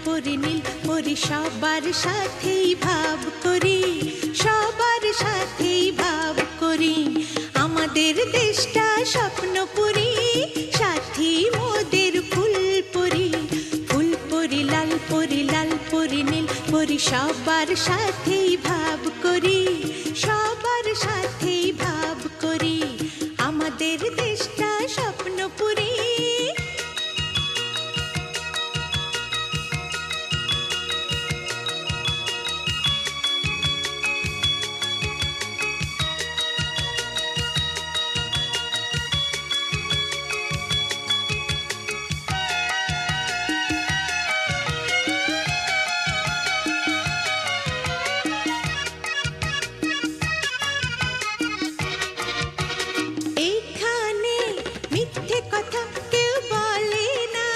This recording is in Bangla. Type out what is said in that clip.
পরি নীল পরি সবার সাথেই ভাব করি, সবার সাথেই ভাব করি। আমাদের দেশটা স্বপ্নপুরী, সাথী মোদের ফুলপুরি। ফুলপুরি লাল পরি নীল পরি সবার সাথেই ভাব করি, সবার সাথে